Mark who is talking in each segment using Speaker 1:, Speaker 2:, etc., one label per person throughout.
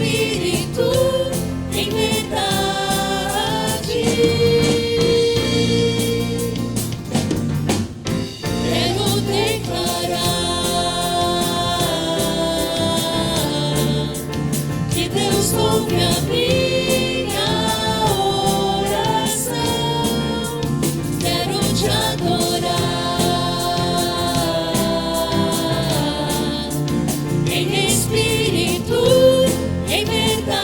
Speaker 1: Espírito, em verdade. Quero declarar que Deus ouve a minha oração. Quero te adorar em espírito, em verdade.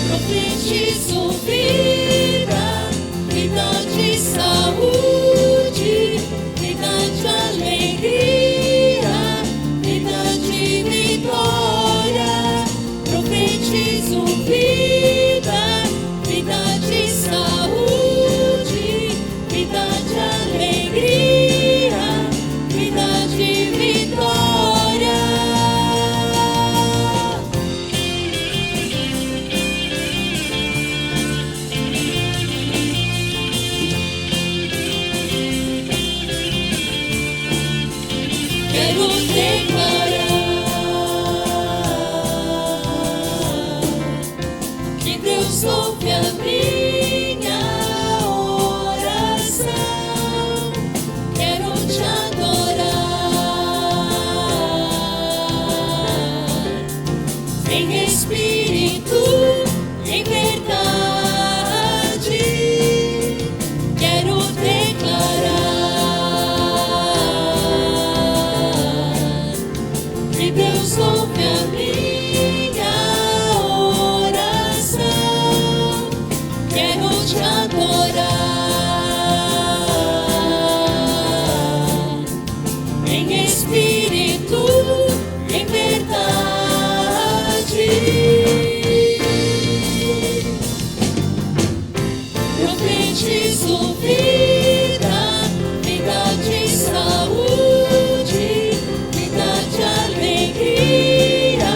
Speaker 1: Profetizo vida, vida de saúde, vida de alegria, vida de vitória. Profetizo vida, vida de saúde, vida de alegria, vida de vitória. Quero declarar que Deus ouve a minha oração. Quero te adorar em espírito, em verdade. Quero declarar que Deus ouve a minha oração. Quero te adorar em espírito, em verdade. Profetizo vida, vida de saúde, vida de alegria,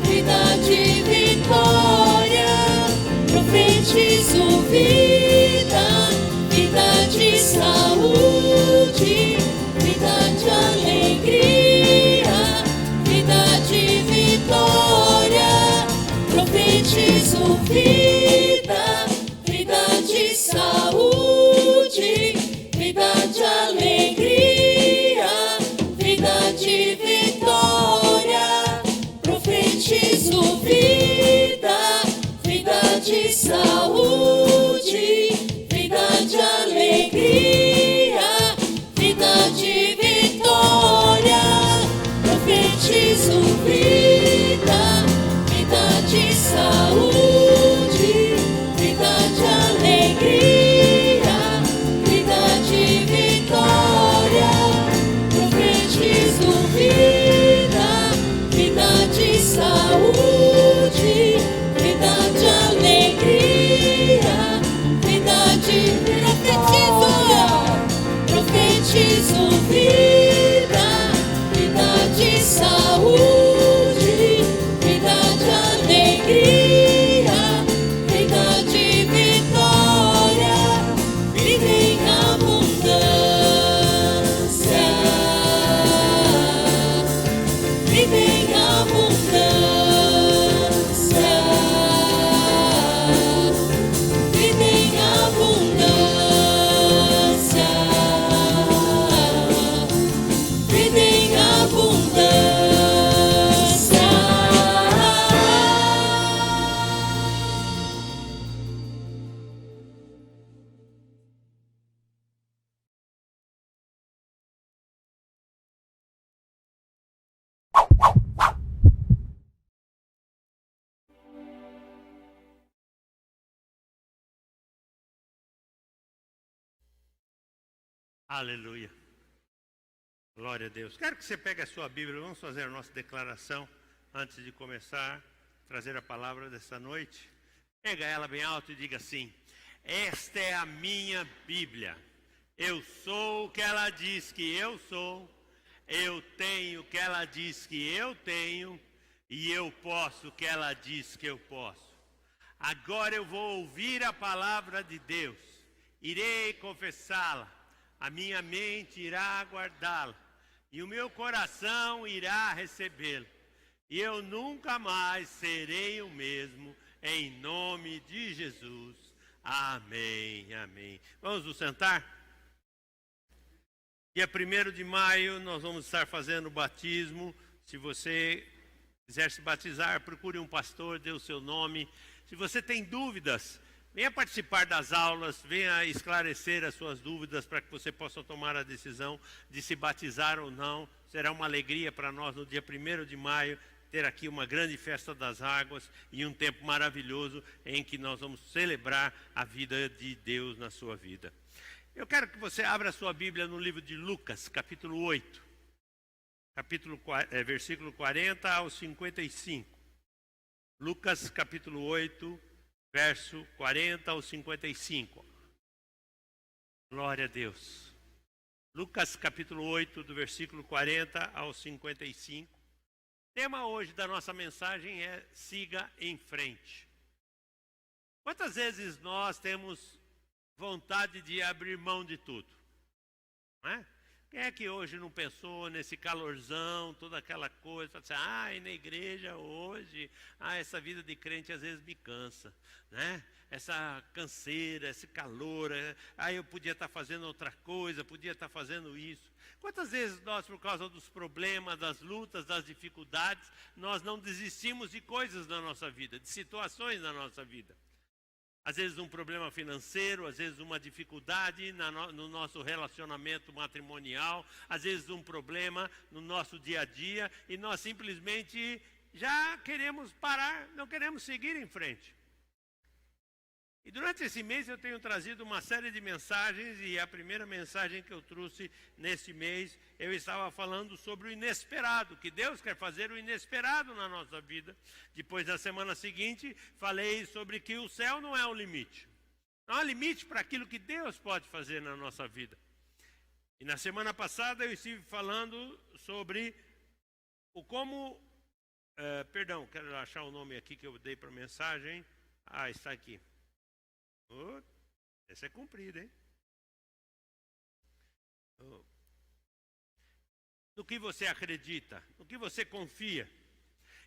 Speaker 1: vida de vitória. Profetizo vida, vida de saúde, vida de alegria, vida de vitória. Profetizo vida, vida de saúde, vida de alegria, vida de vitória. Profetizo vida, vida de saúde, vida de alegria, vida de vitória. Profetizo vida, vida de saúde, vida de alegria, vida de vitória. Profetizo vida, vida de saúde, vida de alegria, vida de profetizo vida, vida de saúde, vida de alegria, vida de vitória, vida em abundância, vida em abundância, vida em abundância, vida em abundância.
Speaker 2: Aleluia. Glória a Deus. Quero que você pegue a sua Bíblia. Vamos fazer a nossa declaração antes de começar a trazer a palavra desta noite. Pega ela bem alto e diga assim: esta é a minha Bíblia. Eu sou o que ela diz que eu sou. Eu tenho o que ela diz que eu tenho. E eu posso o que ela diz que eu posso. Agora eu vou ouvir a palavra de Deus. Irei confessá-la. A minha mente irá guardá-la. e o meu coração irá recebê-lo. E eu nunca mais serei o mesmo, em nome de Jesus. Amém, amém. Vamos nos sentar? Dia 1º de maio nós vamos estar fazendo o batismo. Se você quiser se batizar, procure um pastor, dê o seu nome. Se você tem dúvidas, venha participar das aulas, venha esclarecer as suas dúvidas para que você possa tomar a decisão de se batizar ou não. Será uma alegria para nós no dia 1º de maio ter aqui uma grande festa das águas e um tempo maravilhoso em que nós vamos celebrar a vida de Deus na sua vida. Eu quero que você abra a sua Bíblia no livro de Lucas, capítulo 8, versículo 40 ao 55. Lucas, capítulo 8, verso 40 ao 55. Glória a Deus. Lucas, capítulo 8, do versículo 40 ao 55. O tema hoje da nossa mensagem é siga em frente. Quantas vezes nós temos vontade de abrir mão de tudo? Não é? Quem é que hoje não pensou nesse calorzão, toda aquela coisa, assim, e na igreja hoje, essa vida de crente às vezes me cansa, né? Essa canseira, esse calor, eu podia estar fazendo outra coisa, podia estar fazendo isso. Quantas vezes nós, por causa dos problemas, das lutas, das dificuldades, nós não desistimos de coisas na nossa vida, de situações na nossa vida? Às vezes um problema financeiro, às vezes uma dificuldade no nosso relacionamento matrimonial, às vezes um problema no nosso dia a dia, e nós simplesmente já queremos parar, não queremos seguir em frente. E durante esse mês eu tenho trazido uma série de mensagens, e a primeira mensagem que eu trouxe nesse mês, eu estava falando sobre o inesperado, que Deus quer fazer o inesperado na nossa vida. Depois, na semana seguinte, falei sobre que o céu não é o limite. Não há limite para aquilo que Deus pode fazer na nossa vida. E na semana passada eu estive falando sobre o como... quero achar o nome aqui que eu dei para a mensagem. Está aqui. Essa é comprida, hein? No que você acredita, no que você confia.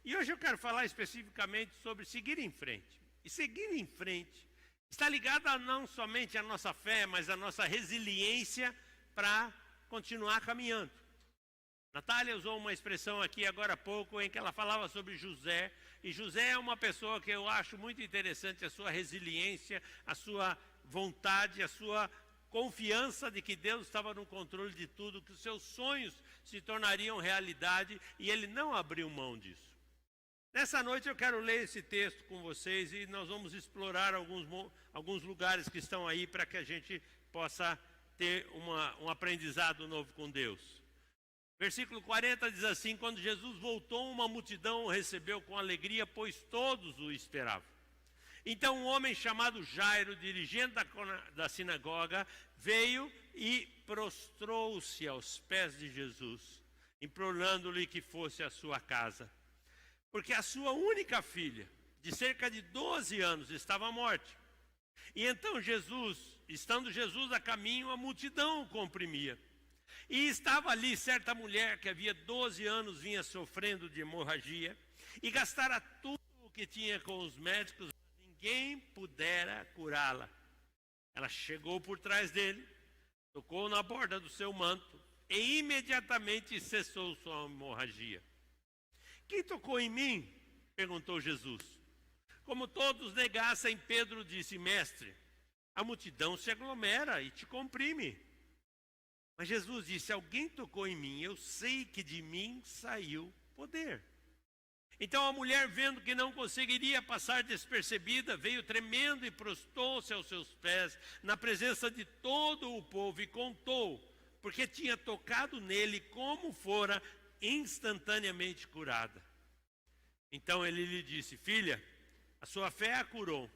Speaker 2: E hoje eu quero falar especificamente sobre seguir em frente. E seguir em frente está ligado não somente à nossa fé, mas à nossa resiliência para continuar caminhando. Natália usou uma expressão aqui agora há pouco em que ela falava sobre José. E José é uma pessoa que eu acho muito interessante, a sua resiliência, a sua vontade, a sua confiança de que Deus estava no controle de tudo, que os seus sonhos se tornariam realidade, e ele não abriu mão disso. Nessa noite eu quero ler esse texto com vocês e nós vamos explorar alguns lugares que estão aí para que a gente possa ter um aprendizado novo com Deus. Versículo 40 diz assim: quando Jesus voltou, uma multidão o recebeu com alegria, pois todos o esperavam. Então um homem chamado Jairo, dirigente da sinagoga, veio e prostrou-se aos pés de Jesus, implorando-lhe que fosse à sua casa, porque a sua única filha, de cerca de 12 anos, estava morta. E então estando Jesus a caminho, a multidão o comprimia. E estava ali certa mulher que havia 12 anos vinha sofrendo de hemorragia e gastara tudo o que tinha com os médicos, mas ninguém pudera curá-la. Ela chegou por trás dele, tocou na borda do seu manto e imediatamente cessou sua hemorragia. Quem tocou em mim? Perguntou Jesus. Como todos negassem, Pedro disse: mestre, a multidão se aglomera e te comprime. Mas Jesus disse: alguém tocou em mim, eu sei que de mim saiu poder. Então a mulher, vendo que não conseguiria passar despercebida, veio tremendo e prostrou-se aos seus pés, na presença de todo o povo, e contou, porque tinha tocado nele, como fora instantaneamente curada. Então ele lhe disse: filha, a sua fé a curou,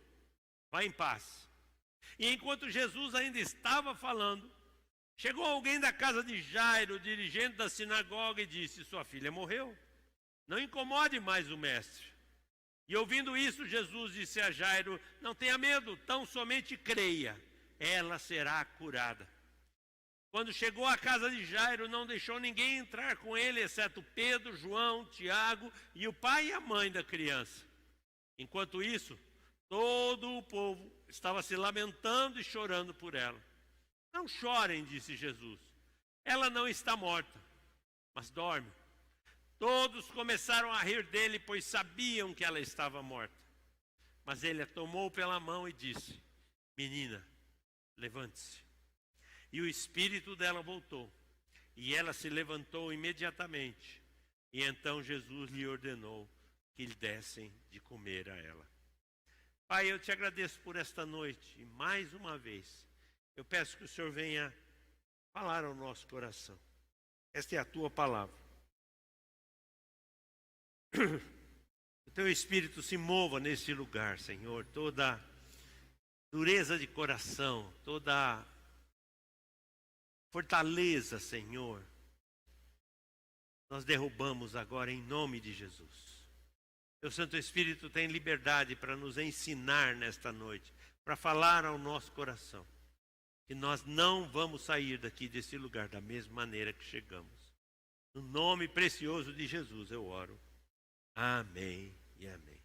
Speaker 2: vá em paz. E enquanto Jesus ainda estava falando, chegou alguém da casa de Jairo, dirigente da sinagoga, e disse: sua filha morreu, não incomode mais o mestre. E ouvindo isso, Jesus disse a Jairo: não tenha medo, tão somente creia, ela será curada. Quando chegou à casa de Jairo, não deixou ninguém entrar com ele, exceto Pedro, João, Tiago e o pai e a mãe da criança. Enquanto isso, todo o povo estava se lamentando e chorando por ela. Não chorem, disse Jesus. Ela não está morta, mas dorme. Todos começaram a rir dele, pois sabiam que ela estava morta. Mas ele a tomou pela mão e disse: menina, levante-se. E o espírito dela voltou, e ela se levantou imediatamente. E então Jesus lhe ordenou que lhe dessem de comer a ela. Pai, eu te agradeço por esta noite, e mais uma vez, eu peço que o Senhor venha falar ao nosso coração. Esta é a tua palavra. O teu Espírito se mova nesse lugar, Senhor. Toda dureza de coração, toda fortaleza, Senhor, nós derrubamos agora em nome de Jesus. Teu Santo Espírito tem liberdade para nos ensinar nesta noite, para falar ao nosso coração. Que nós não vamos sair daqui desse lugar da mesma maneira que chegamos. No nome precioso de Jesus eu oro. Amém e amém.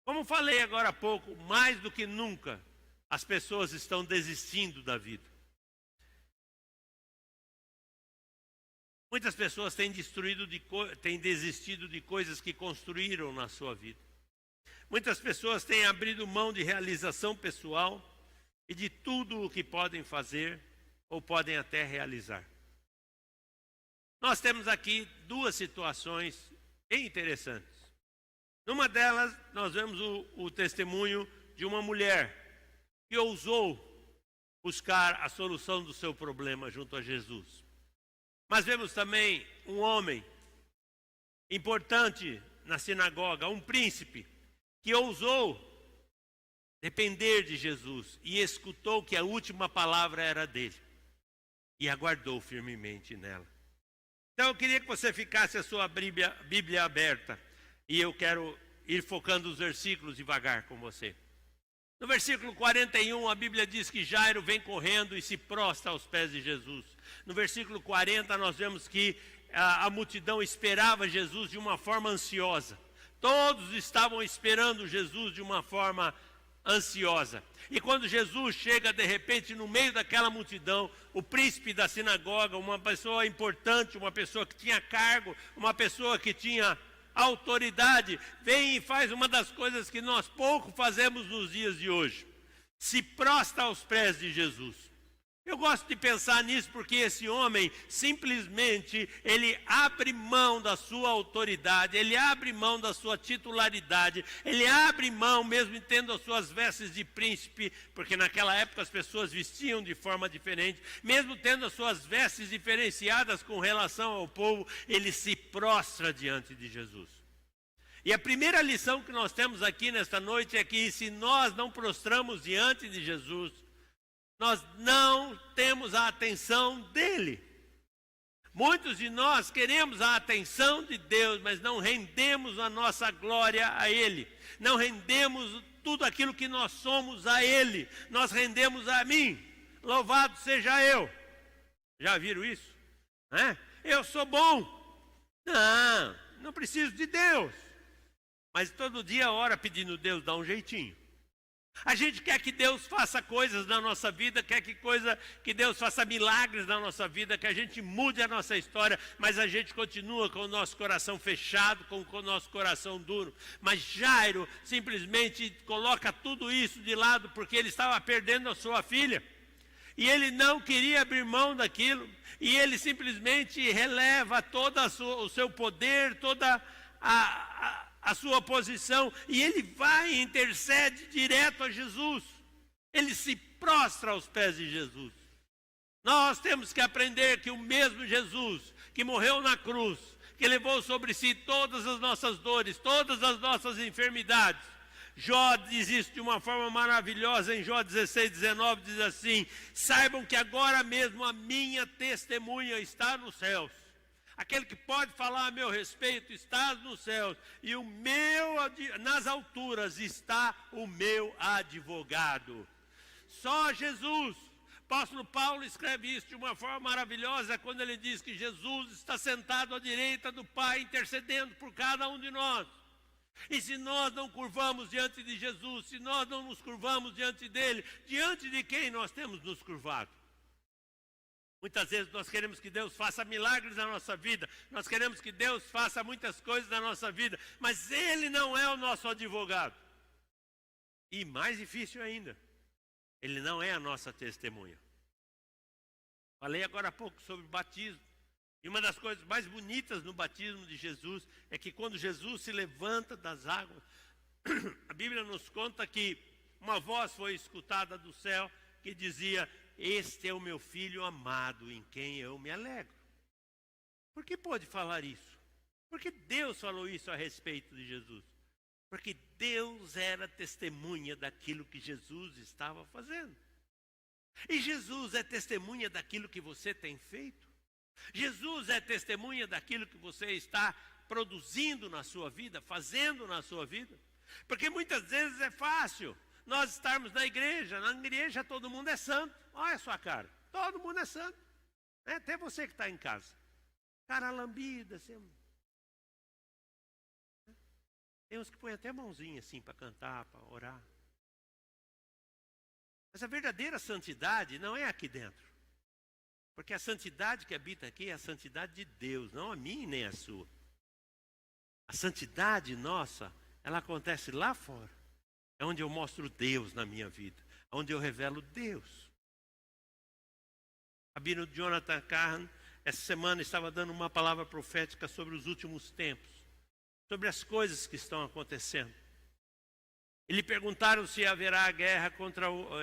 Speaker 2: Como falei agora há pouco, mais do que nunca, as pessoas estão desistindo da vida. Muitas pessoas têm desistido de coisas que construíram na sua vida. Muitas pessoas têm abrido mão de realização pessoal e de tudo o que podem fazer ou podem até realizar. Nós temos aqui duas situações bem interessantes. Numa delas, nós vemos o testemunho de uma mulher que ousou buscar a solução do seu problema junto a Jesus. Mas vemos também um homem importante na sinagoga, um príncipe, que ousou depender de Jesus e escutou que a última palavra era dele e aguardou firmemente nela. Então eu queria que você ficasse a sua Bíblia aberta e eu quero ir focando os versículos devagar com você. No versículo 41, a Bíblia diz que Jairo vem correndo e se prostra aos pés de Jesus. No versículo 40, nós vemos que a multidão esperava Jesus de uma forma ansiosa. Todos estavam esperando Jesus de uma forma ansiosa. E quando Jesus chega de repente no meio daquela multidão, o príncipe da sinagoga, uma pessoa importante, uma pessoa que tinha cargo, uma pessoa que tinha autoridade, vem e faz uma das coisas que nós pouco fazemos nos dias de hoje: se prostra aos pés de Jesus. Eu gosto de pensar nisso porque esse homem simplesmente ele abre mão da sua autoridade, ele abre mão da sua titularidade, ele abre mão mesmo tendo as suas vestes de príncipe, porque naquela época as pessoas vestiam de forma diferente, mesmo tendo as suas vestes diferenciadas com relação ao povo, ele se prostra diante de Jesus. E a primeira lição que nós temos aqui nesta noite é que se nós não prostramos diante de Jesus, nós não temos a atenção dele. Muitos de nós queremos a atenção de Deus, mas não rendemos a nossa glória a ele. Não rendemos tudo aquilo que nós somos a ele. Nós rendemos a mim. Louvado seja eu. Já viram isso? Eu sou bom. Não preciso de Deus. Mas todo dia ora pedindo Deus, dá um jeitinho. A gente quer que Deus faça coisas na nossa vida, quer que Deus faça milagres na nossa vida, que a gente mude a nossa história, mas a gente continua com o nosso coração fechado, com o nosso coração duro. Mas Jairo simplesmente coloca tudo isso de lado, porque ele estava perdendo a sua filha. E ele não queria abrir mão daquilo, e ele simplesmente releva todo o seu poder, toda a sua posição, e ele vai e intercede direto a Jesus. Ele se prostra aos pés de Jesus. Nós temos que aprender que o mesmo Jesus que morreu na cruz, que levou sobre si todas as nossas dores, todas as nossas enfermidades. Jó diz isso de uma forma maravilhosa em Jó 16:19, diz assim: saibam que agora mesmo a minha testemunha está nos céus. Aquele que pode falar a meu respeito está nos céus, e nas alturas está o meu advogado. Só Jesus apóstolo Paulo escreve isso de uma forma maravilhosa quando ele diz que Jesus está sentado à direita do Pai, intercedendo por cada um de nós. E se nós não curvamos diante de Jesus, se nós não nos curvamos diante dele, diante de quem nós temos nos curvado? Muitas vezes nós queremos que Deus faça milagres na nossa vida, nós queremos que Deus faça muitas coisas na nossa vida, mas Ele não é o nosso advogado. E mais difícil ainda, Ele não é a nossa testemunha. Falei agora há pouco sobre o batismo. E uma das coisas mais bonitas no batismo de Jesus é que quando Jesus se levanta das águas, a Bíblia nos conta que uma voz foi escutada do céu que dizia: este é o meu filho amado, em quem eu me alegro. Por que pode falar isso? Porque Deus falou isso a respeito de Jesus. Porque Deus era testemunha daquilo que Jesus estava fazendo. E Jesus é testemunha daquilo que você tem feito. Jesus é testemunha daquilo que você está produzindo na sua vida, fazendo na sua vida. Porque muitas vezes é fácil nós estarmos na igreja todo mundo é santo. Olha a sua cara, todo mundo é santo. Até você que está em casa. Cara lambida, assim. Tem uns que põem até a mãozinha assim para cantar, para orar. Mas a verdadeira santidade não é aqui dentro. Porque a santidade que habita aqui é a santidade de Deus, não a minha nem a sua. A santidade nossa, ela acontece lá fora. É onde eu mostro Deus na minha vida, onde eu revelo Deus. A Bíblia de Jonathan Cahan, essa semana estava dando uma palavra profética sobre os últimos tempos, sobre as coisas que estão acontecendo. E lhe perguntaram se haverá guerra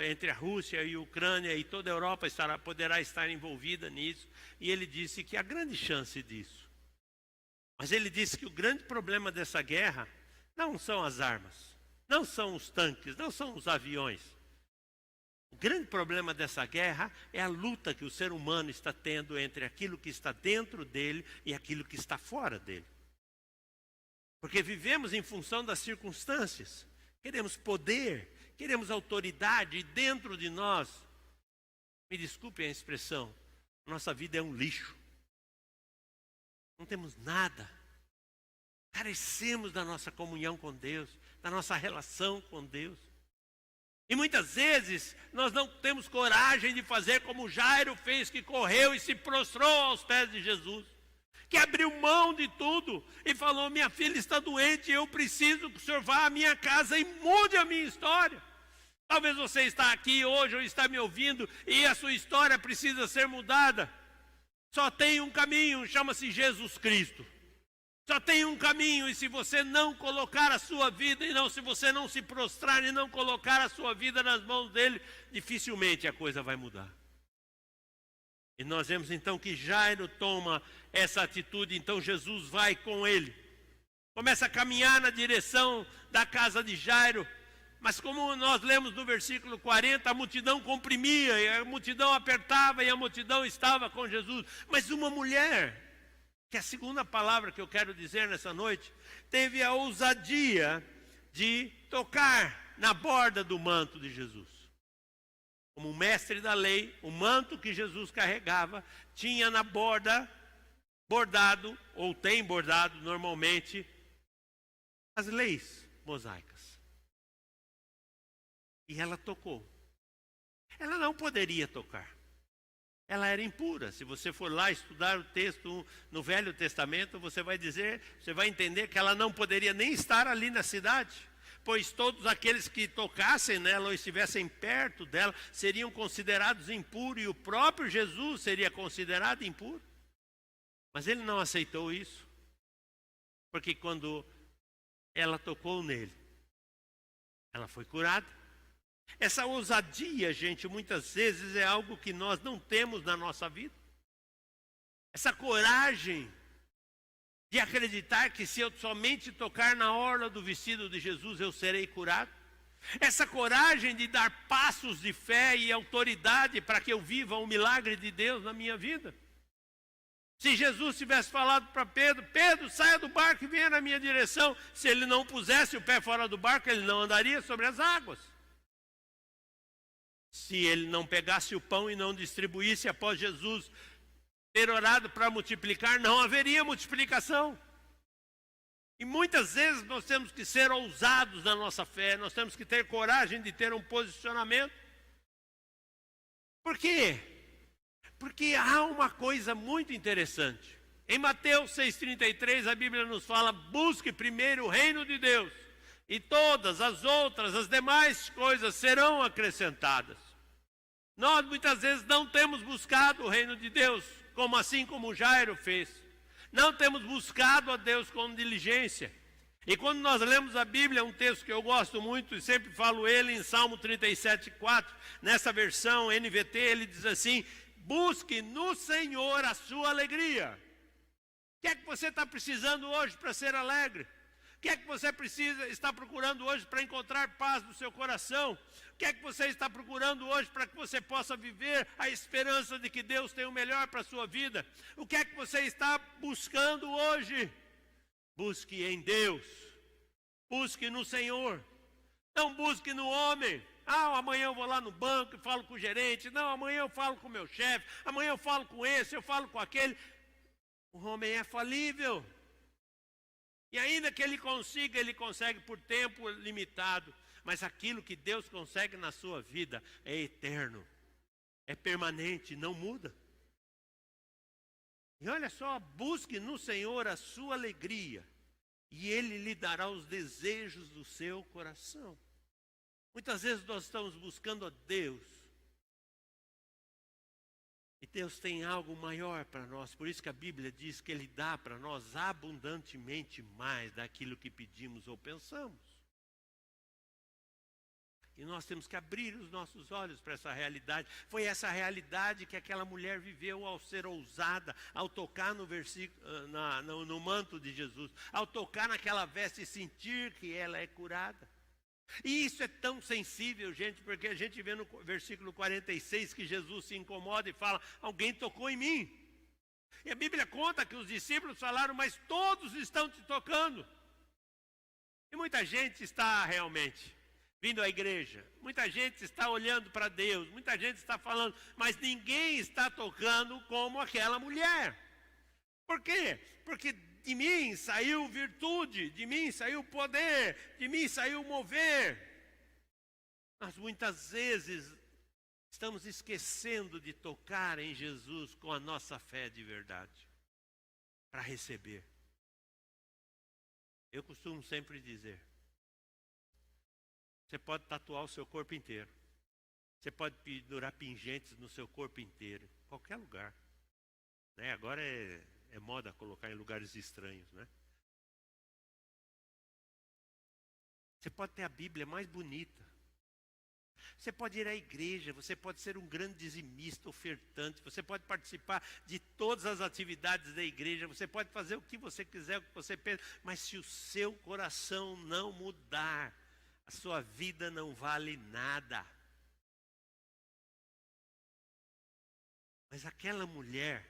Speaker 2: entre a Rússia e a Ucrânia e toda a Europa poderá estar envolvida nisso. E ele disse que há grande chance disso. Mas ele disse que o grande problema dessa guerra não são as armas, não são os tanques, não são os aviões. O grande problema dessa guerra é a luta que o ser humano está tendo entre aquilo que está dentro dele e aquilo que está fora dele. Porque vivemos em função das circunstâncias. Queremos poder, queremos autoridade, e dentro de nós, me desculpem a expressão, nossa vida é um lixo. Não temos nada. Carecemos da nossa comunhão com Deus, da nossa relação com Deus. E muitas vezes nós não temos coragem de fazer como Jairo fez, que correu e se prostrou aos pés de Jesus. Que abriu mão de tudo e falou: minha filha está doente, eu preciso que o senhor vá à minha casa e mude a minha história. Talvez você está aqui hoje ou está me ouvindo e a sua história precisa ser mudada. Só tem um caminho, chama-se Jesus Cristo. Só tem um caminho, e se você não colocar a sua vida, se você não se prostrar e não colocar a sua vida nas mãos dele, dificilmente a coisa vai mudar. E nós vemos então que Jairo toma essa atitude, então Jesus vai com ele. Começa a caminhar na direção da casa de Jairo, mas como nós lemos no versículo 40, a multidão comprimia, e a multidão apertava, e a multidão estava com Jesus. Mas uma mulher, que é a segunda palavra que eu quero dizer nessa noite, teve a ousadia de tocar na borda do manto de Jesus. Como mestre da lei, o manto que Jesus carregava tinha na borda bordado, ou tem bordado normalmente, as leis mosaicas. E ela tocou. Ela não poderia tocar. Ela era impura. Se você for lá estudar o texto no Velho Testamento, você vai entender que ela não poderia nem estar ali na cidade. Pois todos aqueles que tocassem nela ou estivessem perto dela seriam considerados impuros, e o próprio Jesus seria considerado impuro. Mas ele não aceitou isso, porque quando ela tocou nele, ela foi curada. Essa ousadia, gente, muitas vezes é algo que nós não temos na nossa vida. Essa coragem de acreditar que se eu somente tocar na orla do vestido de Jesus, eu serei curado. Essa coragem de dar passos de fé e autoridade para que eu viva o milagre de Deus na minha vida. Se Jesus tivesse falado para Pedro: Pedro, saia do barco e venha na minha direção. Se ele não pusesse o pé fora do barco, ele não andaria sobre as águas. se ele não pegasse o pão e não distribuísse após Jesus ter orado para multiplicar, não haveria multiplicação. E muitas vezes nós temos que ser ousados na nossa fé, nós temos que ter coragem de ter um posicionamento. Por quê? Porque há uma coisa muito interessante. Em Mateus 6,33 a Bíblia nos fala: busque primeiro o reino de Deus, e todas as outras, as demais coisas serão acrescentadas. Nós muitas vezes não temos buscado o reino de Deus, como Jairo fez. Não temos buscado a Deus com diligência. E quando nós lemos a Bíblia, um texto que eu gosto muito e sempre falo ele, em Salmo 37,4, nessa versão NVT, ele diz assim: busque no Senhor a sua alegria. O que é que você está precisando hoje para ser alegre? O que é que você está procurando hoje para encontrar paz no seu coração? O que é que você está procurando hoje para que você possa viver a esperança de que Deus tem o melhor para a sua vida? O que é que você está buscando hoje? Busque em Deus. Busque no Senhor. Não busque no homem. Amanhã eu vou lá no banco e falo com o gerente. Não, amanhã eu falo com o meu chefe. Amanhã eu falo com esse, eu falo com aquele. O homem é falível. E ainda que ele consegue por tempo limitado. Mas aquilo que Deus consegue na sua vida é eterno, é permanente, não muda. E olha só, busque no Senhor a sua alegria, e Ele lhe dará os desejos do seu coração. Muitas vezes nós estamos buscando a Deus, e Deus tem algo maior para nós. Por isso que a Bíblia diz que Ele dá para nós abundantemente mais daquilo que pedimos ou pensamos. E nós temos que abrir os nossos olhos para essa realidade. Foi essa realidade que aquela mulher viveu ao ser ousada, ao tocar no manto de Jesus, ao tocar naquela veste e sentir que ela é curada. E isso é tão sensível, gente, porque a gente vê no versículo 46 que Jesus se incomoda e fala: alguém tocou em mim. E a Bíblia conta que os discípulos falaram: mas todos estão te tocando. E muita gente está realmente vindo à igreja, muita gente está olhando para Deus, muita gente está falando, mas ninguém está tocando como aquela mulher. Por quê? Porque de mim saiu virtude, de mim saiu poder, de mim saiu mover. Mas muitas vezes estamos esquecendo de tocar em Jesus com a nossa fé de verdade, para receber. Eu costumo sempre dizer: você pode tatuar o seu corpo inteiro. Você pode pendurar pingentes no seu corpo inteiro. Em qualquer lugar. Né? Agora é moda colocar em lugares estranhos. Né? Você pode ter a Bíblia mais bonita. Você pode ir à igreja. Você pode ser um grande dizimista, ofertante. Você pode participar de todas as atividades da igreja. Você pode fazer o que você quiser, o que você pensa. Mas se o seu coração não mudar, a sua vida não vale nada. Mas aquela mulher,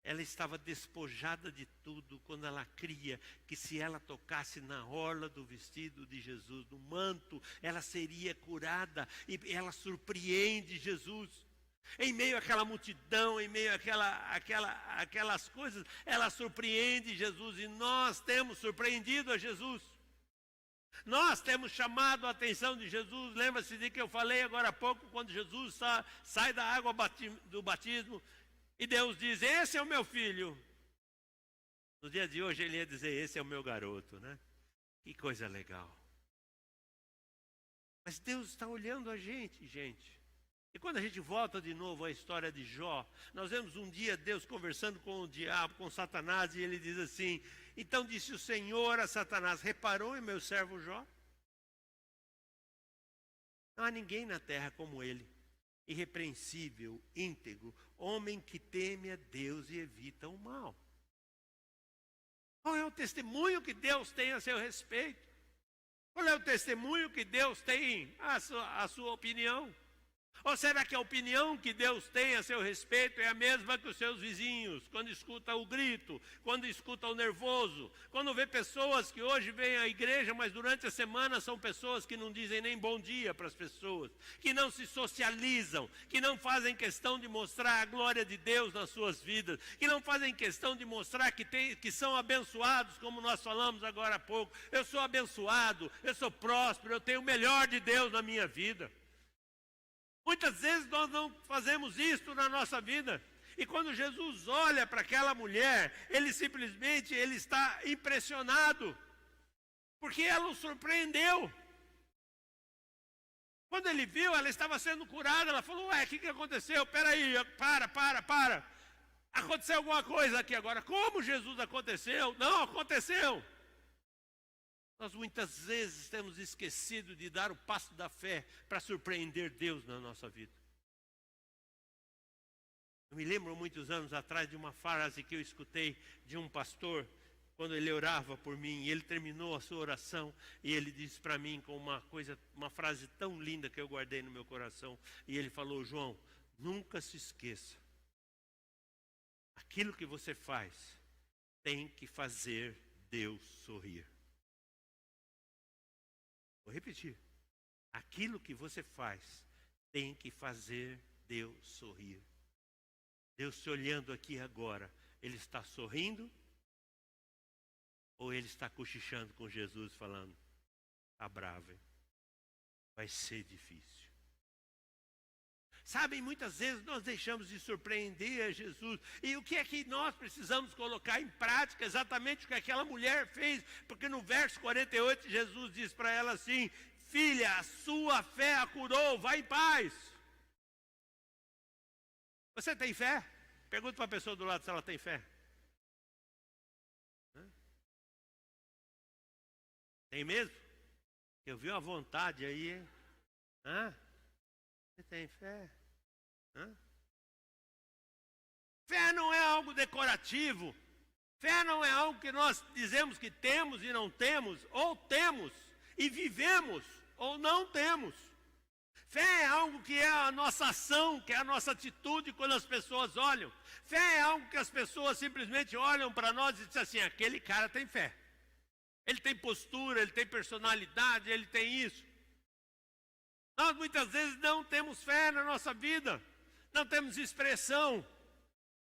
Speaker 2: ela estava despojada de tudo quando ela cria que se ela tocasse na orla do vestido de Jesus, no manto, ela seria curada. E ela surpreende Jesus. Em meio àquela multidão, em meio àquelas coisas, ela surpreende Jesus. E nós temos surpreendido a Jesus. Nós temos chamado a atenção de Jesus. Lembra-se de que eu falei agora há pouco, quando Jesus sai da água do batismo e Deus diz: esse é o meu filho. No dia de hoje ele ia dizer: esse é o meu garoto, né? Que coisa legal. Mas Deus está olhando a gente, gente. E quando a gente volta de novo à história de Jó, nós vemos um dia Deus conversando com o diabo, com Satanás, e ele diz assim: então disse o Senhor a Satanás: reparou em meu servo Jó? Não há ninguém na terra como ele, irrepreensível, íntegro, homem que teme a Deus e evita o mal. Qual é o testemunho que Deus tem a seu respeito? Qual é o testemunho que Deus tem a sua opinião? Ou será que a opinião que Deus tem a seu respeito é a mesma que os seus vizinhos, quando escuta o grito, quando escuta o nervoso, quando vê pessoas que hoje vêm à igreja, mas durante a semana são pessoas que não dizem nem bom dia para as pessoas, que não se socializam, que não fazem questão de mostrar a glória de Deus nas suas vidas, que não fazem questão de mostrar que são abençoados, como nós falamos agora há pouco. Eu sou abençoado, eu sou próspero, eu tenho o melhor de Deus na minha vida. Muitas vezes nós não fazemos isso na nossa vida. E quando Jesus olha para aquela mulher, ele simplesmente está impressionado. Porque ela o surpreendeu. Quando ele viu, ela estava sendo curada. Ela falou, ué, o que aconteceu? Peraí, para. Aconteceu alguma coisa aqui agora. Como Jesus aconteceu? Não, aconteceu. Nós muitas vezes temos esquecido de dar o passo da fé para surpreender Deus na nossa vida. Eu me lembro muitos anos atrás de uma frase que eu escutei de um pastor, quando ele orava por mim, e ele terminou a sua oração, e ele disse para mim com uma frase tão linda que eu guardei no meu coração, e ele falou, João, nunca se esqueça, aquilo que você faz tem que fazer Deus sorrir. Vou repetir. Aquilo que você faz tem que fazer Deus sorrir. Deus te olhando aqui agora, Ele está sorrindo? Ou Ele está cochichando com Jesus falando, está bravo, hein? Vai ser difícil. Sabem, muitas vezes nós deixamos de surpreender a Jesus. E o que é que nós precisamos colocar em prática? Exatamente o que aquela mulher fez. Porque no verso 48, Jesus diz para ela assim, filha, a sua fé a curou, vai em paz. Você tem fé? Pergunta para a pessoa do lado se ela tem fé. Tem mesmo? Eu vi uma vontade aí, hein? Você tem fé? Fé não é algo decorativo. Fé não é algo que nós dizemos que temos e não temos, ou temos e vivemos, ou não temos. Fé é algo que é a nossa ação, que é a nossa atitude quando as pessoas olham. Fé é algo que as pessoas simplesmente olham para nós e dizem assim, aquele cara tem fé. Ele tem postura, ele tem personalidade, ele tem isso. Nós muitas vezes não temos fé na nossa vida. Não temos expressão,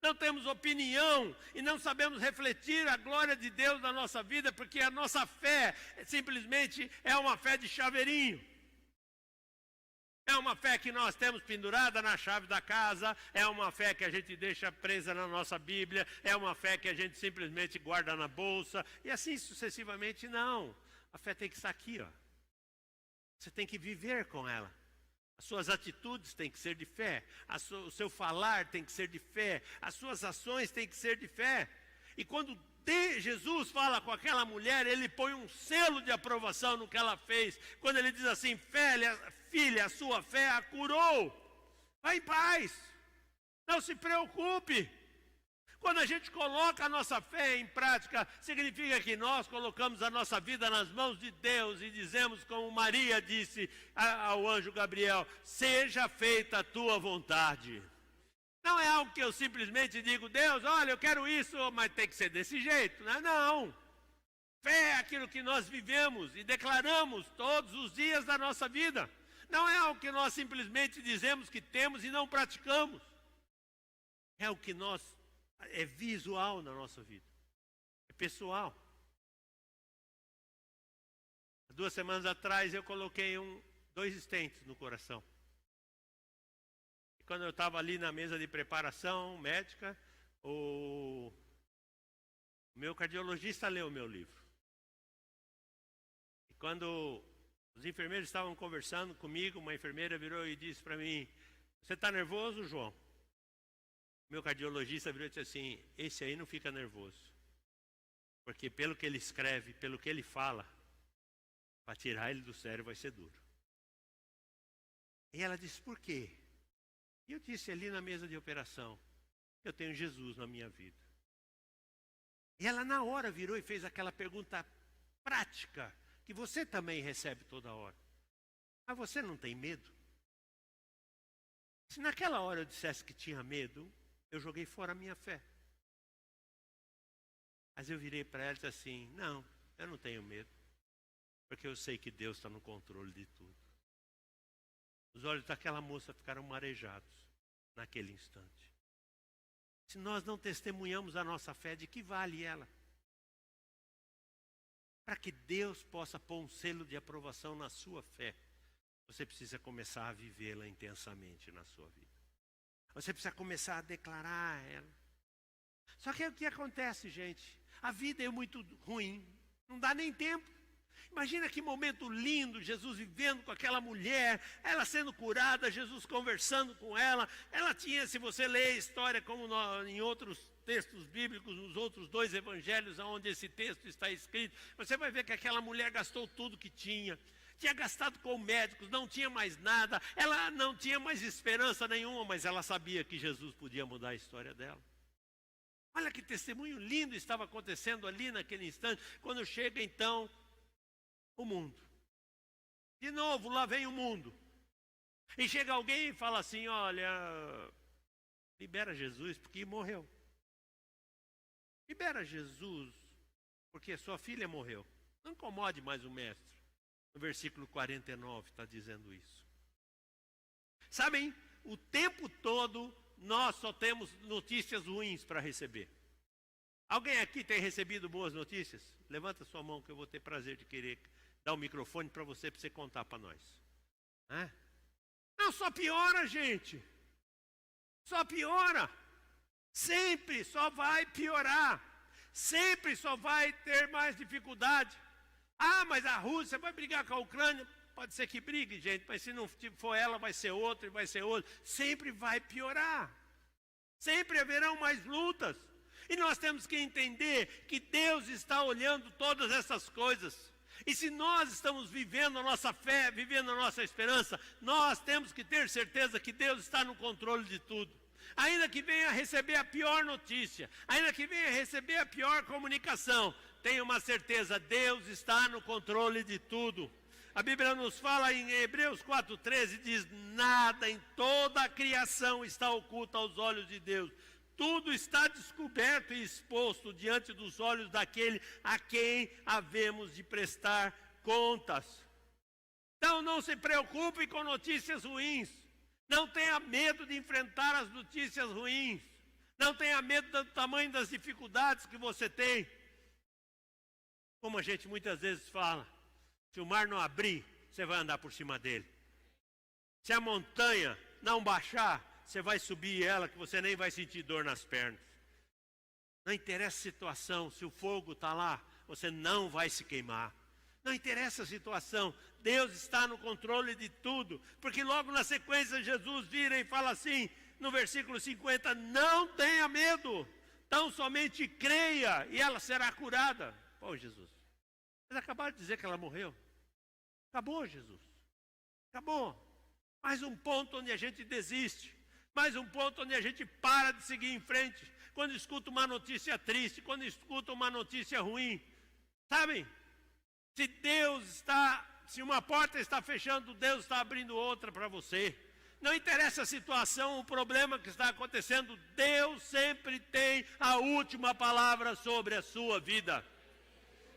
Speaker 2: não temos opinião e não sabemos refletir a glória de Deus na nossa vida, porque a nossa fé simplesmente é uma fé de chaveirinho. É uma fé que nós temos pendurada na chave da casa, é uma fé que a gente deixa presa na nossa Bíblia, é uma fé que a gente simplesmente guarda na bolsa, e assim sucessivamente. Não, a fé tem que estar aqui, ó. Você tem que viver com ela. As suas atitudes têm que ser de fé, o seu falar tem que ser de fé, as suas ações têm que ser de fé. E quando Jesus fala com aquela mulher, ele põe um selo de aprovação no que ela fez. Quando ele diz assim, filha, a sua fé a curou. Vai em paz, não se preocupe. Quando a gente coloca a nossa fé em prática, significa que nós colocamos a nossa vida nas mãos de Deus e dizemos como Maria disse ao anjo Gabriel, seja feita a tua vontade. Não é algo que eu simplesmente digo, Deus, olha, eu quero isso, mas tem que ser desse jeito, né? Não. Fé é aquilo que nós vivemos e declaramos todos os dias da nossa vida. Não é algo que nós simplesmente dizemos que temos e não praticamos. É o que é visual na nossa vida. É pessoal. 2 semanas atrás eu coloquei 2 stents no coração. E quando eu estava ali na mesa de preparação médica, o meu cardiologista leu o meu livro. E quando os enfermeiros estavam conversando comigo, uma enfermeira virou e disse para mim, você está nervoso, João? Meu cardiologista virou e disse assim, esse aí não fica nervoso. Porque pelo que ele escreve, pelo que ele fala, para tirar ele do sério vai ser duro. E ela disse, por quê? E eu disse ali na mesa de operação, eu tenho Jesus na minha vida. E ela na hora virou e fez aquela pergunta prática, que você também recebe toda hora. Mas você não tem medo? Se naquela hora eu dissesse que tinha medo, eu joguei fora a minha fé. Mas eu virei para ela e disse assim, não, eu não tenho medo. Porque eu sei que Deus está no controle de tudo. Os olhos daquela moça ficaram marejados naquele instante. Se nós não testemunhamos a nossa fé, de que vale ela? Para que Deus possa pôr um selo de aprovação na sua fé, você precisa começar a vivê-la intensamente na sua vida. Você precisa começar a declarar ela. Só que o que acontece, gente? A vida é muito ruim, não dá nem tempo. Imagina que momento lindo, Jesus vivendo com aquela mulher, ela sendo curada, Jesus conversando com ela. Ela tinha, se você ler a história como em outros textos bíblicos, nos outros 2 evangelhos, onde esse texto está escrito, você vai ver que aquela mulher gastou tudo que tinha gastado com médicos, não tinha mais nada, ela não tinha mais esperança nenhuma, mas ela sabia que Jesus podia mudar a história dela. Olha que testemunho lindo estava acontecendo ali naquele instante, quando chega então o mundo. De novo, lá vem o mundo. E chega alguém e fala assim, olha, libera Jesus porque morreu. Libera Jesus porque sua filha morreu. Não incomode mais o mestre. No versículo 49 está dizendo isso. Sabem, o tempo todo nós só temos notícias ruins para receber. Alguém aqui tem recebido boas notícias? Levanta sua mão que eu vou ter prazer de querer dar o microfone para você contar para nós. Não, só piora, gente. Só piora. Sempre só vai piorar. Sempre só vai ter mais dificuldade. Mas a Rússia vai brigar com a Ucrânia. Pode ser que brigue, gente, mas se não for ela, vai ser outro e vai ser outro. Sempre vai piorar. Sempre haverão mais lutas. E nós temos que entender que Deus está olhando todas essas coisas. E se nós estamos vivendo a nossa fé, vivendo a nossa esperança, nós temos que ter certeza que Deus está no controle de tudo. Ainda que venha receber a pior notícia, ainda que venha receber a pior comunicação, tenha uma certeza, Deus está no controle de tudo. A Bíblia nos fala em Hebreus 4,13, diz, nada em toda a criação está oculto aos olhos de Deus. Tudo está descoberto e exposto diante dos olhos daquele a quem havemos de prestar contas. Então não se preocupe com notícias ruins. Não tenha medo de enfrentar as notícias ruins. Não tenha medo do tamanho das dificuldades que você tem. Como a gente muitas vezes fala, se o mar não abrir, você vai andar por cima dele. Se a montanha não baixar, você vai subir ela que você nem vai sentir dor nas pernas. Não interessa a situação, se o fogo está lá, você não vai se queimar. Não interessa a situação, Deus está no controle de tudo. Porque logo na sequência Jesus vira e fala assim, no versículo 50, não tenha medo, tão somente creia e ela será curada. Pô, Jesus, vocês acabaram de dizer que ela morreu. Acabou, Jesus. Acabou. Mais um ponto onde a gente desiste. Mais um ponto onde a gente para de seguir em frente. Quando escuta uma notícia triste, quando escuta uma notícia ruim. Sabem? Se uma porta está fechando, Deus está abrindo outra para você. Não interessa a situação, o problema que está acontecendo, Deus sempre tem a última palavra sobre a sua vida.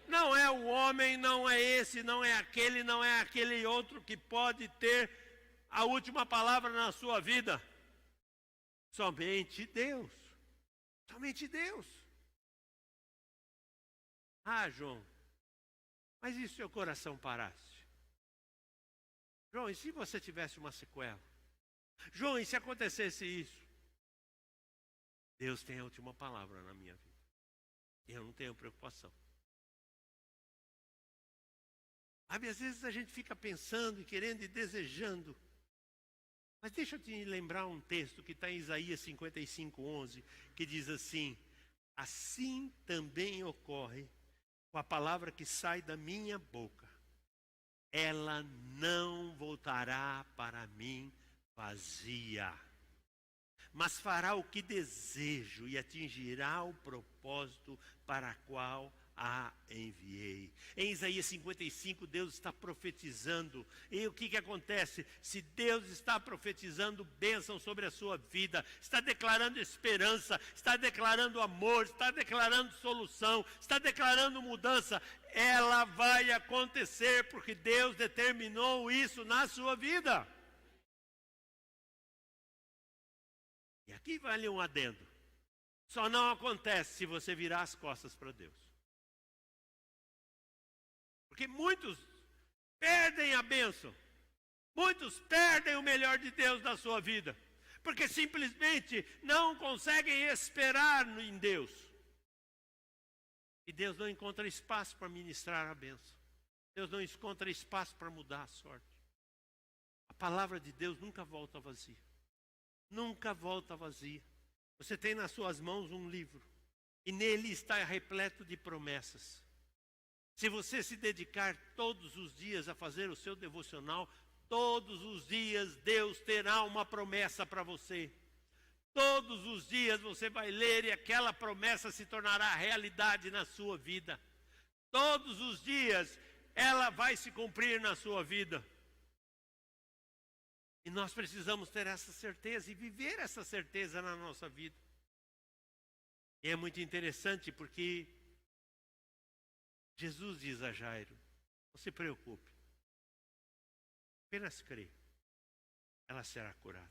Speaker 2: Não é o homem, não é esse, não é aquele outro que pode ter a última palavra na sua vida. Somente Deus. Somente Deus. João, mas e se seu coração parasse? João, e se você tivesse uma sequela? João, e se acontecesse isso? Deus tem a última palavra na minha vida. Eu não tenho preocupação. Às vezes a gente fica pensando e querendo e desejando. Mas deixa eu te lembrar um texto que está em Isaías 55:11, que diz assim, assim também ocorre com a palavra que sai da minha boca. Ela não voltará para mim vazia, mas fará o que desejo e atingirá o propósito para o qual a enviei. Em Isaías 55, Deus está profetizando. E o que acontece? Se Deus está profetizando bênção sobre a sua vida, está declarando esperança, está declarando amor, está declarando solução, está declarando mudança, ela vai acontecer, porque Deus determinou isso na sua vida. E aqui vale um adendo. Só não acontece se você virar as costas para Deus. Porque muitos perdem a bênção. Muitos perdem o melhor de Deus na sua vida. Porque simplesmente não conseguem esperar em Deus. E Deus não encontra espaço para ministrar a bênção. Deus não encontra espaço para mudar a sorte. A palavra de Deus nunca volta vazia. Nunca volta vazia. Você tem nas suas mãos um livro. E nele está repleto de promessas. Se você se dedicar todos os dias a fazer o seu devocional, todos os dias Deus terá uma promessa para você. Todos os dias você vai ler e aquela promessa se tornará realidade na sua vida. Todos os dias ela vai se cumprir na sua vida. E nós precisamos ter essa certeza e viver essa certeza na nossa vida. E é muito interessante porque Jesus diz a Jairo, não se preocupe, apenas crê, ela será curada.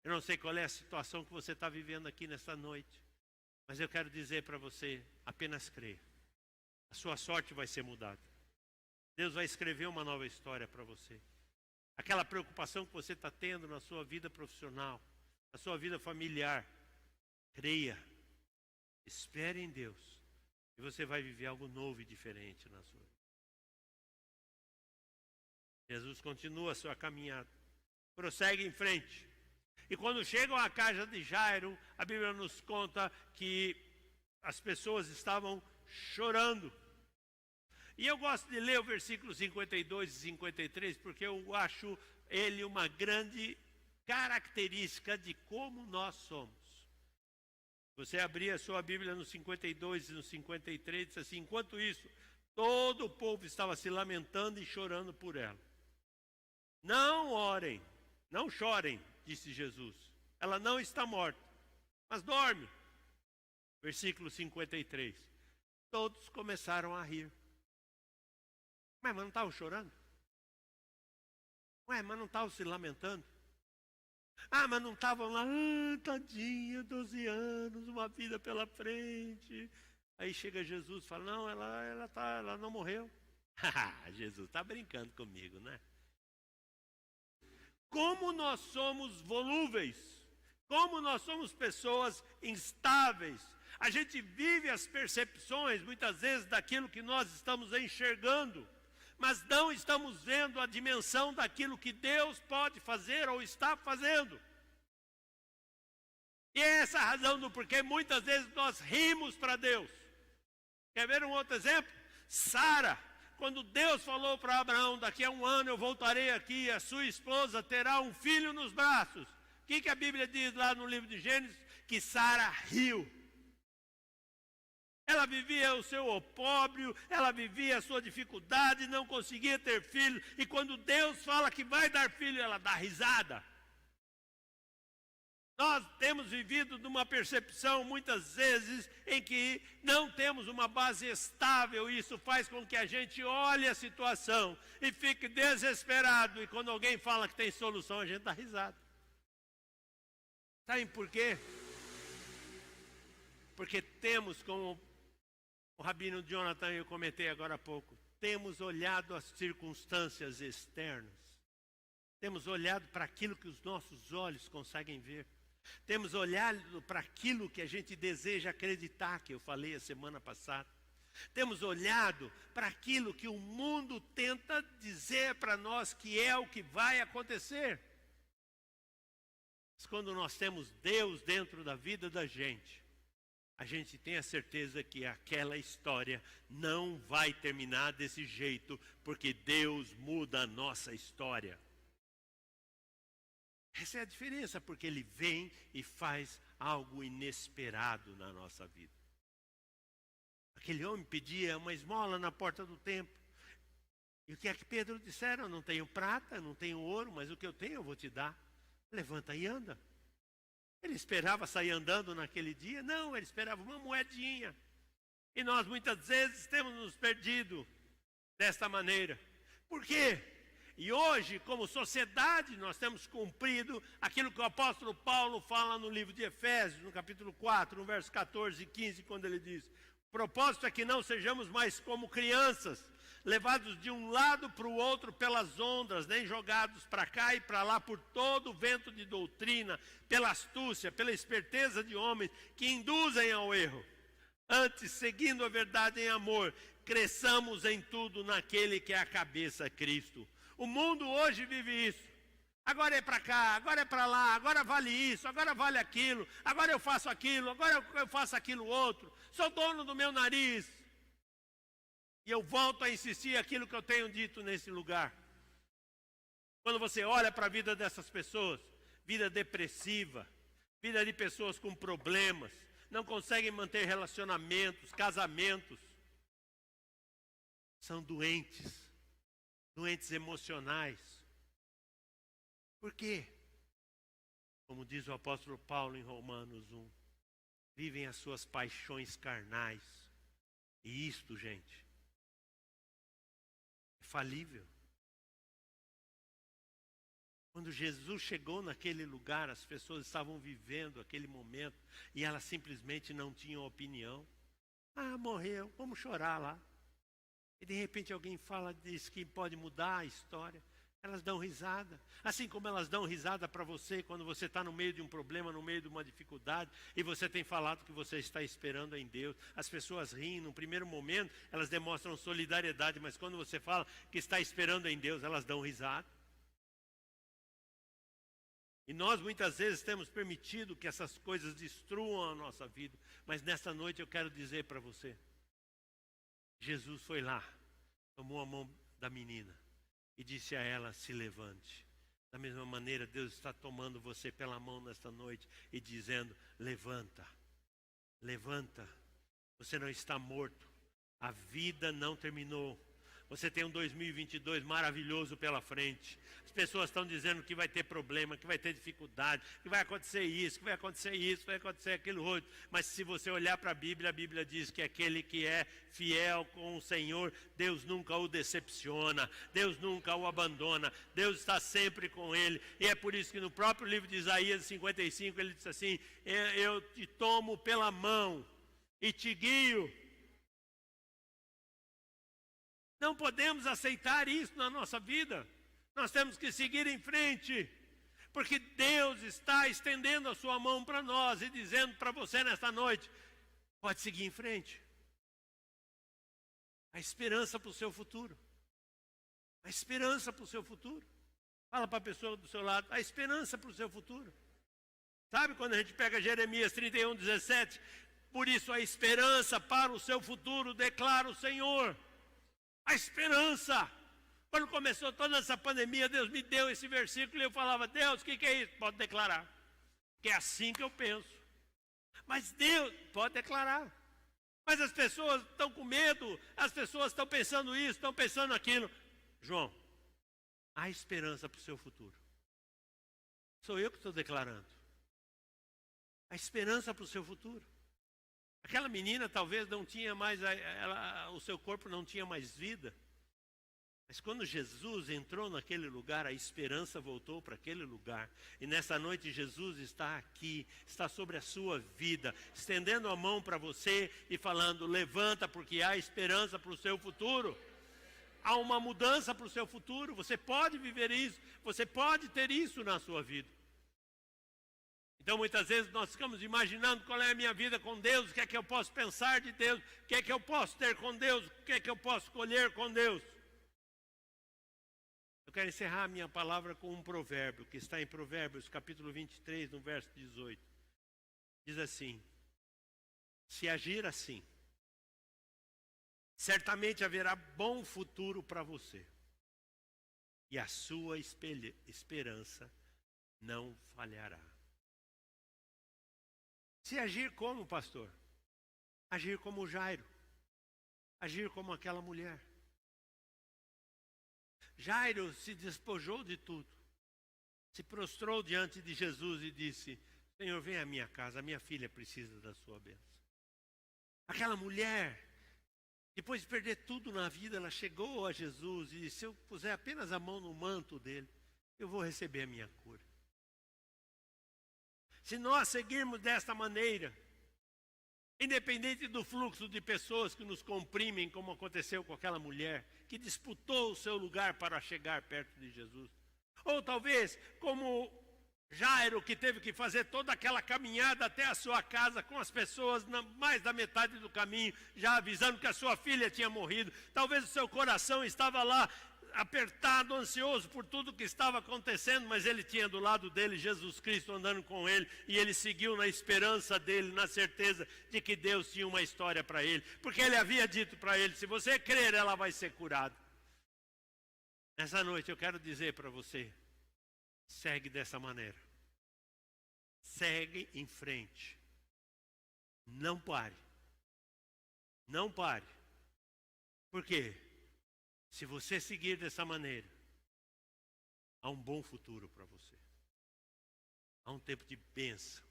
Speaker 2: Eu não sei qual é a situação que você está vivendo aqui nesta noite, mas eu quero dizer para você, apenas crê, a sua sorte vai ser mudada. Deus vai escrever uma nova história para você. Aquela preocupação que você está tendo na sua vida profissional, na sua vida familiar, creia, espere em Deus. E você vai viver algo novo e diferente na sua vida. Jesus continua a sua caminhada. Prossegue em frente. E quando chegam à casa de Jairo, a Bíblia nos conta que as pessoas estavam chorando. E eu gosto de ler o versículo 52 e 53, porque eu acho ele uma grande característica de como nós somos. Você abrir a sua Bíblia no 52 e no 53, diz assim, enquanto isso, todo o povo estava se lamentando e chorando por ela. Não orem, não chorem, disse Jesus. Ela não está morta, mas dorme. Versículo 53. Todos começaram a rir. Mas não estavam chorando? Mas não estavam se lamentando? Mas não estavam lá, tadinha, 12 anos, uma vida pela frente. Aí chega Jesus e fala, não, ela não morreu. Jesus está brincando comigo, né? Como nós somos volúveis, como nós somos pessoas instáveis. A gente vive as percepções, muitas vezes, daquilo que nós estamos enxergando, mas não estamos vendo a dimensão daquilo que Deus pode fazer ou está fazendo. E é essa a razão do porquê muitas vezes nós rimos para Deus. Quer ver um outro exemplo? Sara, quando Deus falou para Abraão, daqui a 1 ano eu voltarei aqui, a sua esposa terá um filho nos braços. O que a Bíblia diz lá no livro de Gênesis? Que Sara riu. Ela vivia o seu opróbrio, ela vivia a sua dificuldade, não conseguia ter filho. E quando Deus fala que vai dar filho, ela dá risada. Nós temos vivido numa percepção, muitas vezes, em que não temos uma base estável. E isso faz com que a gente olhe a situação e fique desesperado. E quando alguém fala que tem solução, a gente dá risada. Sabe por quê? Porque temos, como o rabino Jonathan eu comentei agora há pouco, temos olhado as circunstâncias externas. Temos olhado para aquilo que os nossos olhos conseguem ver. Temos olhado para aquilo que a gente deseja acreditar, que eu falei a semana passada. Temos olhado para aquilo que o mundo tenta dizer para nós que é o que vai acontecer. Mas quando nós temos Deus dentro da vida da gente, a gente tem a certeza que aquela história não vai terminar desse jeito, porque Deus muda a nossa história. Essa é a diferença, porque Ele vem e faz algo inesperado na nossa vida. Aquele homem pedia uma esmola na porta do templo. E o que é que Pedro disseram? Eu não tenho prata, não tenho ouro, mas o que eu tenho eu vou te dar. Levanta e anda. Ele esperava sair andando naquele dia? Não, ele esperava uma moedinha. E nós muitas vezes temos nos perdido desta maneira. Por quê? E hoje, como sociedade, nós temos cumprido aquilo que o apóstolo Paulo fala no livro de Efésios, no capítulo 4, no verso 14 e 15, quando ele diz: o propósito é que não sejamos mais como crianças, levados de um lado para o outro pelas ondas, nem jogados para cá e para lá por todo o vento de doutrina, pela astúcia, pela esperteza de homens que induzem ao erro. Antes, seguindo a verdade em amor, cresçamos em tudo naquele que é a cabeça, Cristo. O mundo hoje vive isso. Agora é para cá, agora é para lá, agora vale isso, agora vale aquilo, agora eu faço aquilo, agora eu faço aquilo outro. Sou dono do meu nariz. E eu volto a insistir aquilo que eu tenho dito nesse lugar. Quando você olha para a vida dessas pessoas, vida depressiva, vida de pessoas com problemas, não conseguem manter relacionamentos, casamentos, são doentes emocionais. Por quê? Como diz o apóstolo Paulo em Romanos 1, vivem as suas paixões carnais. E isto, gente, é falível. Quando Jesus chegou naquele lugar, as pessoas estavam vivendo aquele momento e elas simplesmente não tinham opinião. Ah, morreu, vamos chorar lá. E de repente alguém diz que pode mudar a história. Elas dão risada. Assim como elas dão risada para você quando você está no meio de um problema, no meio de uma dificuldade, e você tem falado que você está esperando em Deus. As pessoas riem, no primeiro momento elas demonstram solidariedade, mas quando você fala que está esperando em Deus, elas dão risada. E nós muitas vezes temos permitido que essas coisas destruam a nossa vida. Mas nesta noite eu quero dizer para você, Jesus foi lá, tomou a mão da menina e disse a ela: se levante. Da mesma maneira, Deus está tomando você pela mão nesta noite e dizendo: levanta, levanta. Você não está morto, a vida não terminou. Você tem um 2022 maravilhoso pela frente. As pessoas estão dizendo que vai ter problema, que vai ter dificuldade, que vai acontecer isso, que vai acontecer isso, vai acontecer aquilo outro. Mas se você olhar para a Bíblia diz que aquele que é fiel com o Senhor, Deus nunca o decepciona, Deus nunca o abandona, Deus está sempre com ele. E é por isso que no próprio livro de Isaías 55, ele diz assim: eu te tomo pela mão e te guio. Não podemos aceitar isso na nossa vida. Nós temos que seguir em frente. Porque Deus está estendendo a sua mão para nós e dizendo para você nesta noite: pode seguir em frente. A esperança para o seu futuro. A esperança para o seu futuro. Fala para a pessoa do seu lado: a esperança para o seu futuro. Sabe quando a gente pega Jeremias 31:17? Por isso a esperança para o seu futuro, declara o Senhor. A esperança. Quando começou toda essa pandemia, Deus me deu esse versículo e eu falava: Deus, o que é isso? Pode declarar. Que é assim que eu penso. Mas Deus pode declarar. Mas as pessoas estão com medo, as pessoas estão pensando isso, estão pensando aquilo. João, há esperança para o seu futuro. Sou eu que estou declarando. A esperança para o seu futuro. Aquela menina talvez não tinha mais, o seu corpo não tinha mais vida. Mas quando Jesus entrou naquele lugar, a esperança voltou para aquele lugar. E nessa noite Jesus está aqui, está sobre a sua vida, estendendo a mão para você e falando: levanta, porque há esperança para o seu futuro. Há uma mudança para o seu futuro. Você pode viver isso, você pode ter isso na sua vida. Então muitas vezes nós ficamos imaginando qual é a minha vida com Deus, o que é que eu posso pensar de Deus, o que é que eu posso ter com Deus, o que é que eu posso colher com Deus. Eu quero encerrar a minha palavra com um provérbio, que está em Provérbios capítulo 23, no verso 18. Diz assim: se agir assim, certamente haverá bom futuro para você, e a sua esperança não falhará. Se agir como, pastor? Agir como Jairo. agir como aquela mulher. Jairo se despojou de tudo, se prostrou diante de Jesus e disse: Senhor, vem à minha casa, a minha filha precisa da sua bênção. Aquela mulher, depois de perder tudo na vida, ela chegou a Jesus e disse: se eu puser apenas a mão no manto dele, eu vou receber a minha cura. Se nós seguirmos desta maneira, independente do fluxo de pessoas que nos comprimem, como aconteceu com aquela mulher, que disputou o seu lugar para chegar perto de Jesus. Ou talvez, como Jairo, que teve que fazer toda aquela caminhada até a sua casa, com as pessoas mais da metade do caminho, já avisando que a sua filha tinha morrido. Talvez o seu coração estava lá, apertado, ansioso por tudo que estava acontecendo, mas ele tinha do lado dele Jesus Cristo andando com ele, e ele seguiu na esperança dele, na certeza de que Deus tinha uma história para ele, porque ele havia dito para ele: se você crer, ela vai ser curada. Nessa noite eu quero dizer para você: segue dessa maneira, segue em frente, não pare, não pare. Por quê? Se você seguir dessa maneira, há um bom futuro para você. Há um tempo de bênção,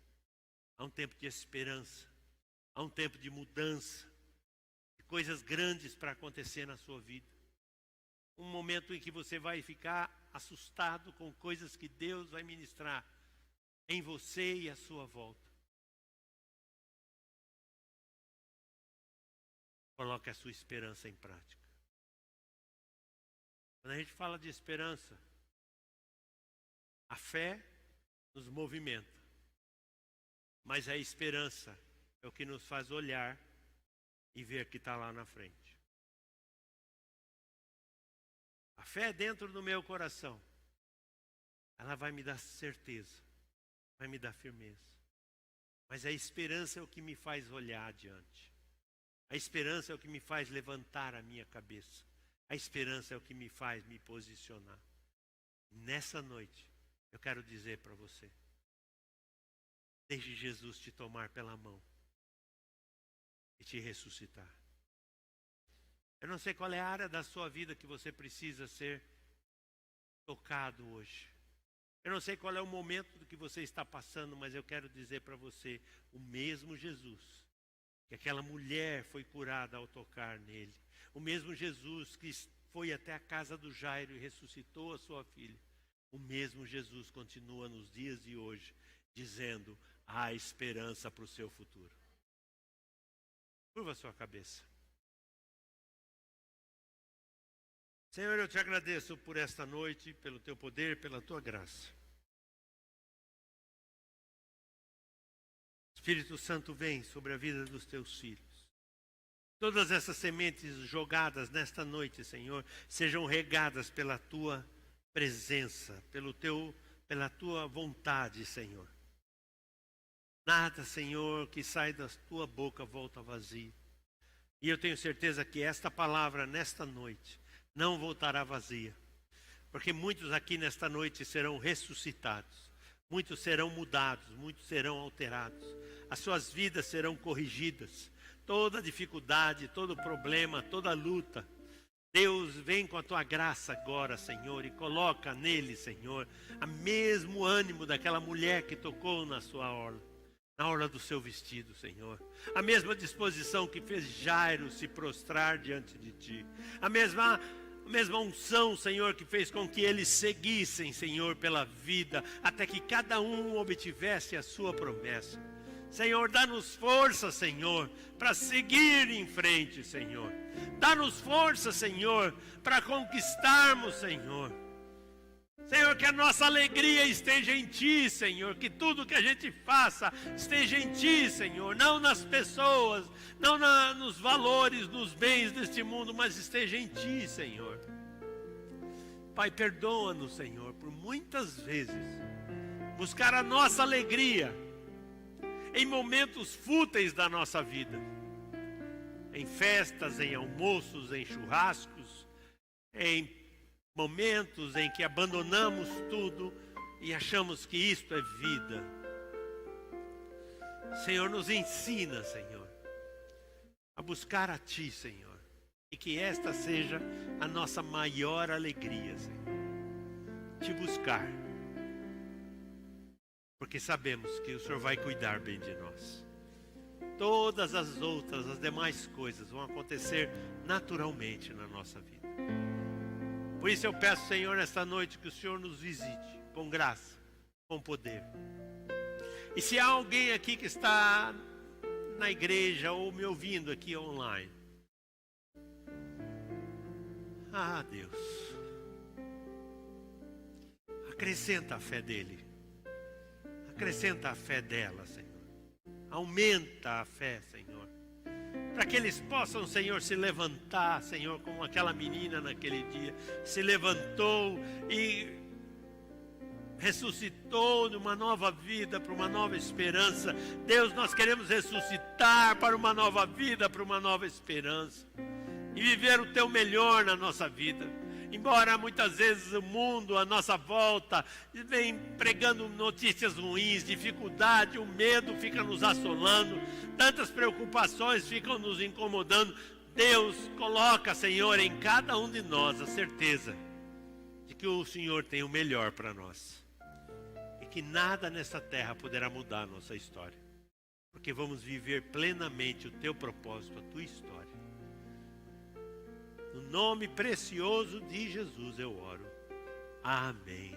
Speaker 2: há um tempo de esperança, há um tempo de mudança, de coisas grandes para acontecer na sua vida. Um momento em que você vai ficar assustado com coisas que Deus vai ministrar em você e à sua volta. Coloque a sua esperança em prática. Quando a gente fala de esperança, a fé nos movimenta, mas a esperança é o que nos faz olhar e ver que está lá na frente. A fé dentro do meu coração, ela vai me dar certeza, vai me dar firmeza. Mas a esperança é o que me faz olhar adiante. A esperança é o que me faz levantar a minha cabeça. A esperança é o que me faz me posicionar. Nessa noite, eu quero dizer para você: deixe Jesus te tomar pela mão e te ressuscitar. Eu não sei qual é a área da sua vida que você precisa ser tocado hoje. Eu não sei qual é o momento do que você está passando, mas eu quero dizer para você: o mesmo Jesus, que aquela mulher foi curada ao tocar nele, o mesmo Jesus que foi até a casa do Jairo e ressuscitou a sua filha, o mesmo Jesus continua nos dias de hoje, dizendo: há esperança para o seu futuro. Curva a sua cabeça. Senhor, eu te agradeço por esta noite, pelo teu poder, pela tua graça. Espírito Santo, vem sobre a vida dos teus filhos. Todas essas sementes jogadas nesta noite, Senhor, sejam regadas pela tua presença, pela tua vontade, Senhor. Nada, Senhor, que sai da tua boca volta vazio. E eu tenho certeza que esta palavra nesta noite não voltará vazia, porque muitos aqui nesta noite serão ressuscitados, muitos serão mudados, muitos serão alterados, as suas vidas serão corrigidas. Toda dificuldade, todo problema, toda luta, Deus vem com a tua graça agora, Senhor, e coloca nele, Senhor, o mesmo ânimo daquela mulher que tocou na sua orla, na orla do seu vestido, Senhor. A mesma disposição que fez Jairo se prostrar diante de ti. A mesma unção, Senhor, que fez com que eles seguissem, Senhor, pela vida, até que cada um obtivesse a sua promessa. Senhor, dá-nos força, Senhor, para seguir em frente, Senhor. Dá-nos força, Senhor, para conquistarmos, Senhor. Senhor, que a nossa alegria esteja em Ti, Senhor. Que tudo que a gente faça esteja em Ti, Senhor. Não nas pessoas, não nos valores, nos bens deste mundo, mas esteja em Ti, Senhor. Pai, perdoa-nos, Senhor, por muitas vezes buscar a nossa alegria em momentos fúteis da nossa vida, em festas, em almoços, em churrascos, em momentos em que abandonamos tudo e achamos que isto é vida. Senhor, nos ensina, Senhor, a buscar a Ti, Senhor, E que esta seja a nossa maior alegria, Senhor. Te buscar. Porque sabemos que o Senhor vai cuidar bem de nós. Todas as outras, as demais coisas vão acontecer naturalmente na nossa vida. Por isso eu peço, Senhor, nesta noite que o Senhor nos visite com graça, com poder. E se há alguém aqui que está na igreja ou me ouvindo aqui online, Deus, acrescenta a fé dele, acrescenta a fé dela, Senhor. Aumenta a fé, Senhor, para que eles possam, Senhor, se levantar, Senhor, como aquela menina naquele dia se levantou e ressuscitou numa nova vida, para uma nova esperança. Deus, nós queremos ressuscitar para uma nova vida, para uma nova esperança e viver o teu melhor na nossa vida. Embora muitas vezes o mundo à nossa volta vem pregando notícias ruins, dificuldade, o medo fica nos assolando, tantas preocupações ficam nos incomodando. Deus, coloca, Senhor, em cada um de nós a certeza de que o Senhor tem o melhor para nós. E que nada nessa terra poderá mudar a nossa história. Porque vamos viver plenamente o teu propósito, a tua história. No nome precioso de Jesus eu oro. Amém.